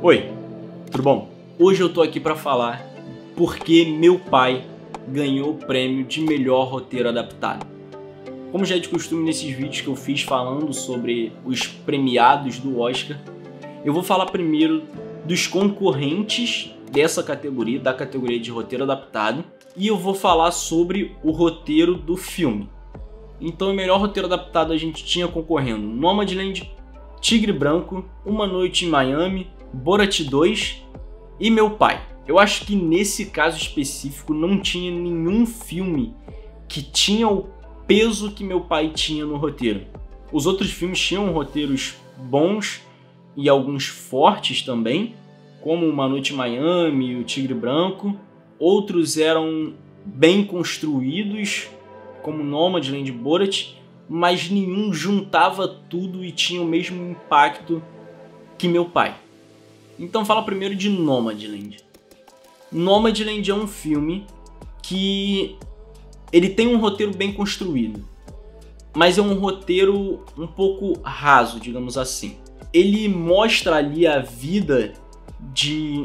Oi, tudo bom? Hoje eu tô aqui pra falar porque meu pai ganhou o prêmio de melhor roteiro adaptado. Como já é de costume nesses vídeos que eu fiz falando sobre os premiados do Oscar, eu vou falar primeiro dos concorrentes dessa categoria, da categoria de roteiro adaptado, e eu vou falar sobre o roteiro do filme. Então, o melhor roteiro adaptado a gente tinha concorrendo Nomadland, Tigre Branco, Uma Noite em Miami, Borat 2 e Meu Pai. Eu acho que nesse caso específico não tinha nenhum filme que tinha o peso que Meu Pai tinha no roteiro. Os outros filmes tinham roteiros bons e alguns fortes também, como Uma Noite em Miami e o Tigre Branco. Outros eram bem construídos, como Nomadland e Borat, mas nenhum juntava tudo e tinha o mesmo impacto que Meu Pai. Então fala primeiro de Nomadland. Nomadland é um filme que ele tem um roteiro bem construído, mas é um roteiro um pouco raso, digamos assim. Ele mostra ali a vida de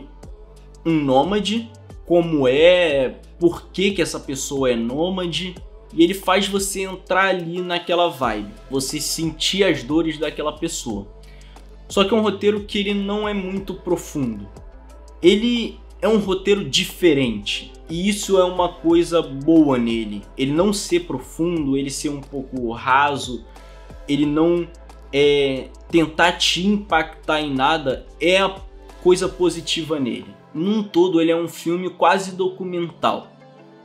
um nômade, como é, por que essa pessoa é nômade, e ele faz você entrar ali naquela vibe, você sentir as dores daquela pessoa. Só que é um roteiro que ele não é muito profundo. Ele é um roteiro diferente, e isso é uma coisa boa nele. Ele não ser profundo, ele ser um pouco raso, ele não tentar te impactar em nada, é a coisa positiva nele. Num todo, ele é um filme quase documental.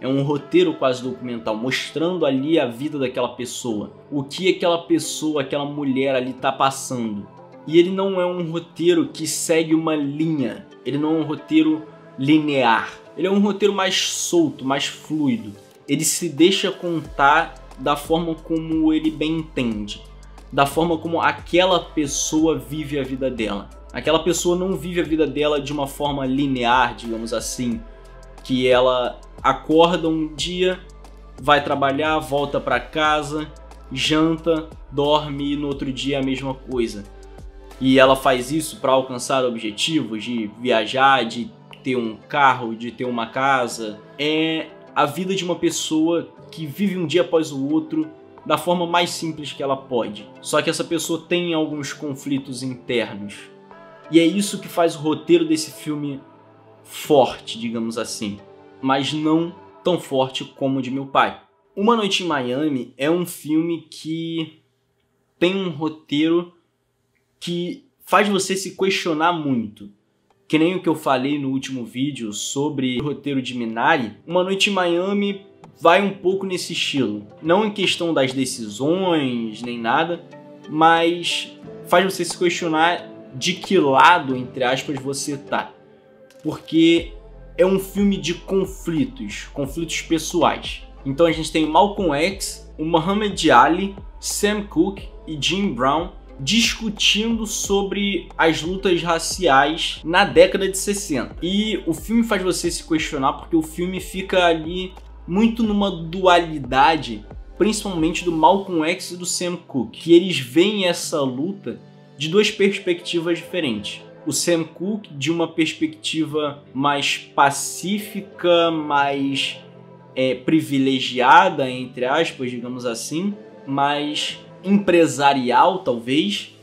É um roteiro quase documental, mostrando ali a vida daquela pessoa. O que aquela pessoa, aquela mulher ali tá passando. E ele não é um roteiro que segue uma linha. Ele não é um roteiro linear. Ele é um roteiro mais solto, mais fluido. Ele se deixa contar da forma como ele bem entende. Da forma como aquela pessoa vive a vida dela. Aquela pessoa não vive a vida dela de uma forma linear, digamos assim. Que ela acorda um dia, vai trabalhar, volta para casa, janta, dorme e no outro dia é a mesma coisa. E ela faz isso para alcançar objetivos de viajar, de ter um carro, de ter uma casa. É a vida de uma pessoa que vive um dia após o outro da forma mais simples que ela pode. Só que essa pessoa tem alguns conflitos internos. E é isso que faz o roteiro desse filme forte, digamos assim. Mas não tão forte como o de Meu Pai. Uma Noite em Miami é um filme que tem um roteiro que faz você se questionar muito. Que nem o que eu falei no último vídeo sobre o roteiro de Minari, Uma Noite em Miami vai um pouco nesse estilo. Não em questão das decisões, nem nada, mas faz você se questionar de que lado, entre aspas, você tá. Porque é um filme de conflitos pessoais. Então a gente tem Malcolm X, o Muhammad Ali, Sam Cooke e Jim Brown discutindo sobre as lutas raciais na década de 60. E o filme faz você se questionar porque o filme fica ali muito numa dualidade, principalmente do Malcolm X e do Sam Cooke, que eles veem essa luta de duas perspectivas diferentes. O Sam Cooke de uma perspectiva mais pacífica, mais privilegiada, entre aspas, digamos assim, mais empresarial talvez,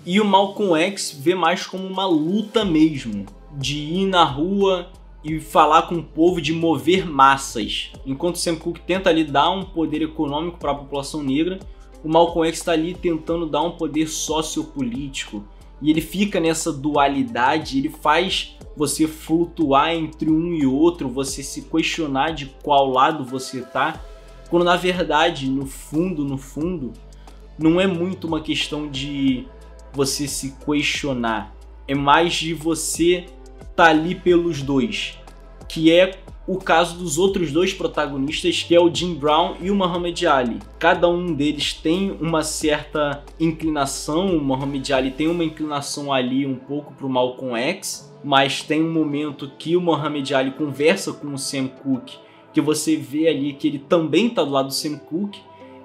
e o Malcolm X vê mais como uma luta mesmo, de ir na rua e falar com o povo, de mover massas. Enquanto o Sam Cooke tenta ali dar um poder econômico para a população negra, o Malcolm X está ali tentando dar um poder sociopolítico. E ele fica nessa dualidade, ele faz você flutuar entre um e outro, você se questionar de qual lado você tá, quando na verdade, no fundo, não é muito uma questão de você se questionar, é mais de você tá ali pelos dois, que é o caso dos outros dois protagonistas, que é o Jim Brown e o Muhammad Ali. Cada um deles tem uma certa inclinação, o Muhammad Ali tem uma inclinação ali um pouco pro Malcolm X, mas tem um momento que o Muhammad Ali conversa com o Sam Cooke, que você vê ali que ele também tá do lado do Sam Cooke,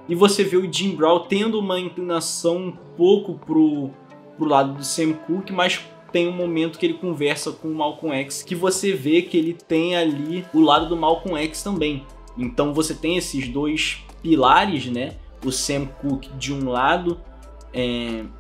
e você vê o Jim Brown tendo uma inclinação um pouco pro lado do Sam Cooke, mas tem um momento que ele conversa com o Malcolm X, que você vê que ele tem ali o lado do Malcolm X também. Então você tem esses dois pilares, né? O Sam Cooke de um lado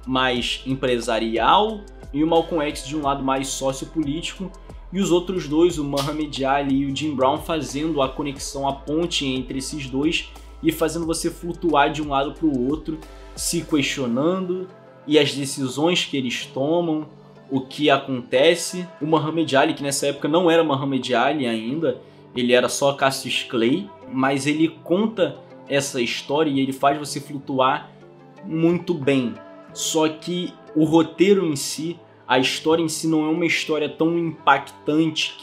mais empresarial e o Malcolm X de um lado mais sociopolítico, e os outros dois, o Muhammad Ali e o Jim Brown, fazendo a conexão, a ponte entre esses dois e fazendo você flutuar de um lado para o outro, se questionando e as decisões que eles tomam, o que acontece. O Muhammad Ali, que nessa época não era Muhammad Ali ainda, ele era só Cassius Clay, mas ele conta essa história e ele faz você flutuar muito bem. Só que o roteiro em si, a história em si não é uma história tão impactante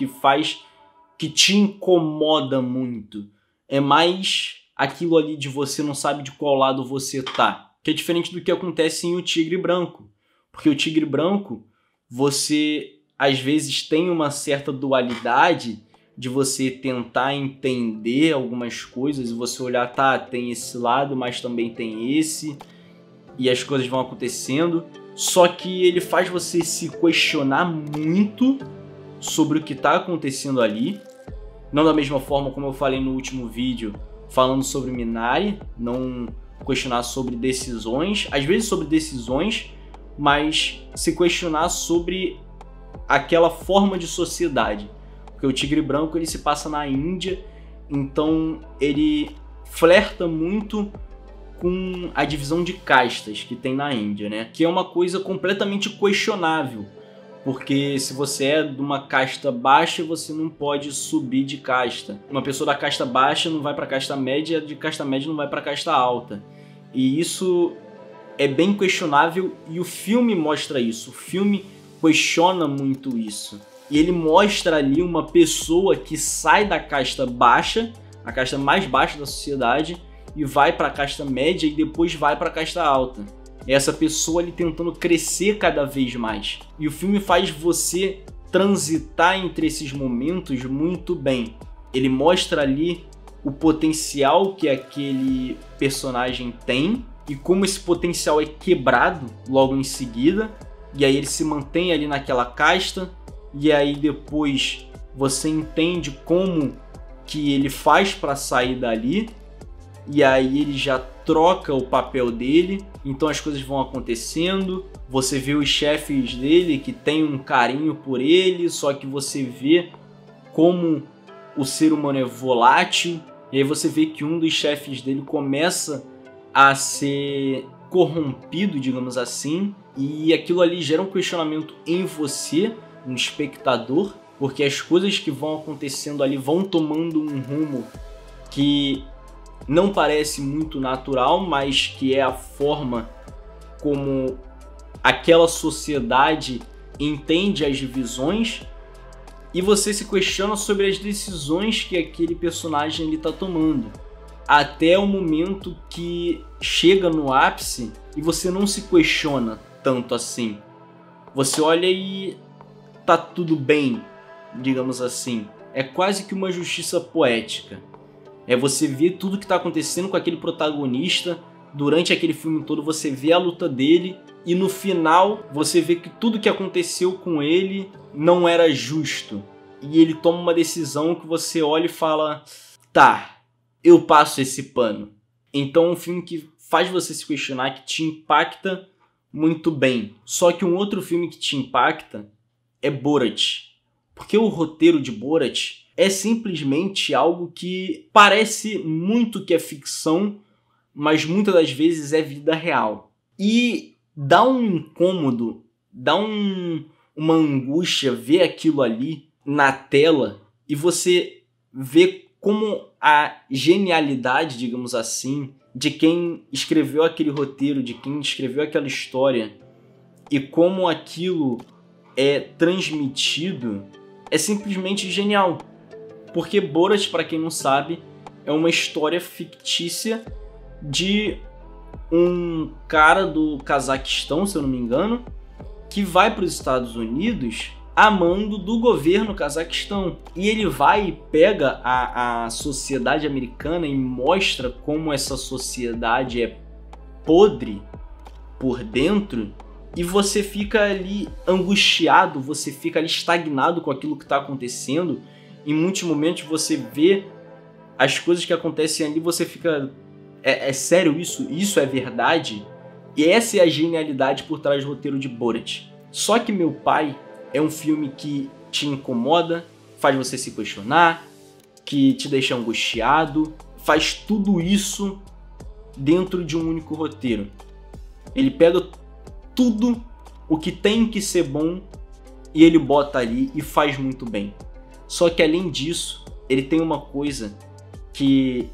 que te incomoda muito. É mais aquilo ali de você não sabe de qual lado você tá. Que é diferente do que acontece em O Tigre Branco. Porque o Tigre Branco, você às vezes tem uma certa dualidade de você tentar entender algumas coisas e você olhar, tá, tem esse lado, mas também tem esse, e as coisas vão acontecendo. Só que ele faz você se questionar muito sobre o que está acontecendo ali. Não da mesma forma como eu falei no último vídeo, falando sobre Minari, não questionar sobre decisões, às vezes sobre decisões, mas se questionar sobre aquela forma de sociedade. Porque o Tigre Branco ele se passa na Índia, então ele flerta muito com a divisão de castas que tem na Índia, né? Que é uma coisa completamente questionável, porque se você é de uma casta baixa, você não pode subir de casta. Uma pessoa da casta baixa não vai para a casta média, de casta média não vai para a casta alta. E isso é bem questionável e o filme mostra isso. O filme questiona muito isso. E ele mostra ali uma pessoa que sai da casta baixa, a casta mais baixa da sociedade, e vai para a casta média e depois vai para a casta alta. É essa pessoa ali tentando crescer cada vez mais. E o filme faz você transitar entre esses momentos muito bem. Ele mostra ali o potencial que aquele personagem tem e como esse potencial é quebrado logo em seguida. E aí ele se mantém ali naquela casta e aí depois você entende como que ele faz para sair dali. E aí ele já troca o papel dele, então as coisas vão acontecendo, você vê os chefes dele que tem um carinho por ele, só que você vê como o ser humano é volátil, e aí você vê que um dos chefes dele começa a ser corrompido, digamos assim, e aquilo ali gera um questionamento em você, no espectador, porque as coisas que vão acontecendo ali vão tomando um rumo que não parece muito natural, mas que é a forma como aquela sociedade entende as divisões, e você se questiona sobre as decisões que aquele personagem está tomando, até o momento que chega no ápice e você não se questiona tanto assim. Você olha e tá tudo bem, digamos assim. É quase que uma justiça poética. É você ver tudo que está acontecendo com aquele protagonista durante aquele filme todo, você vê a luta dele e no final você vê que tudo que aconteceu com ele não era justo. E ele toma uma decisão que você olha e fala, tá, eu passo esse pano. Então é um filme que faz você se questionar, que te impacta muito bem. Só que um outro filme que te impacta é Borat. Porque o roteiro de Borat é simplesmente algo que parece muito que é ficção, mas muitas das vezes é vida real. E dá um incômodo, dá uma angústia ver aquilo ali na tela e você vê como a genialidade, digamos assim, de quem escreveu aquele roteiro, de quem escreveu aquela história e como aquilo é transmitido é simplesmente genial. Porque Borat, para quem não sabe, é uma história fictícia de um cara do Cazaquistão, se eu não me engano, que vai para os Estados Unidos a mando do governo Cazaquistão. E ele vai e pega a sociedade americana e mostra como essa sociedade é podre por dentro e você fica ali angustiado, você fica ali estagnado com aquilo que está acontecendo. Em muitos momentos você vê as coisas que acontecem ali, você fica... É sério isso? Isso é verdade? E essa é a genialidade por trás do roteiro de Borat. Só que Meu Pai é um filme que te incomoda, faz você se questionar, que te deixa angustiado, faz tudo isso dentro de um único roteiro. Ele pega tudo o que tem que ser bom e ele bota ali e faz muito bem. Só que além disso, ele tem uma coisa que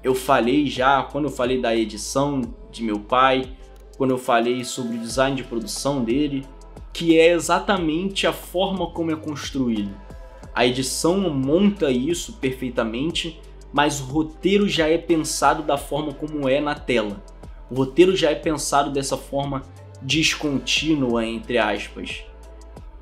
eu falei já quando eu falei da edição de Meu Pai, quando eu falei sobre o design de produção dele, que é exatamente a forma como é construído. A edição monta isso perfeitamente, mas o roteiro já é pensado da forma como é na tela. O roteiro já é pensado dessa forma descontínua, entre aspas.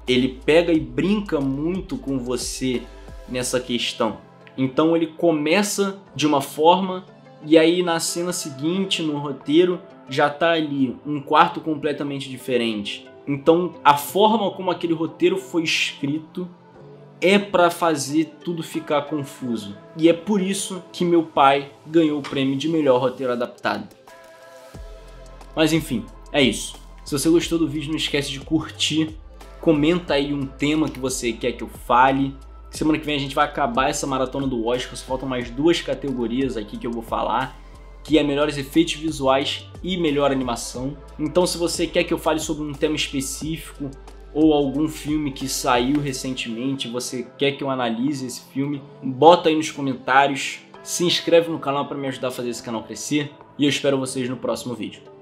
Ele pega e brinca muito com você nessa questão. Então ele começa de uma forma e aí na cena seguinte, no roteiro, já tá ali um quarto completamente diferente. Então a forma como aquele roteiro foi escrito é para fazer tudo ficar confuso. E é por isso que Meu Pai ganhou o prêmio de melhor roteiro adaptado. Mas enfim, é isso. Se você gostou do vídeo, não esquece de curtir. Comenta aí um tema que você quer que eu fale. Semana que vem a gente vai acabar essa maratona do Oscar. Só faltam mais 2 categorias aqui que eu vou falar, que é melhores efeitos visuais e melhor animação. Então se você quer que eu fale sobre um tema específico ou algum filme que saiu recentemente, você quer que eu analise esse filme, bota aí nos comentários, se inscreve no canal para me ajudar a fazer esse canal crescer e eu espero vocês no próximo vídeo.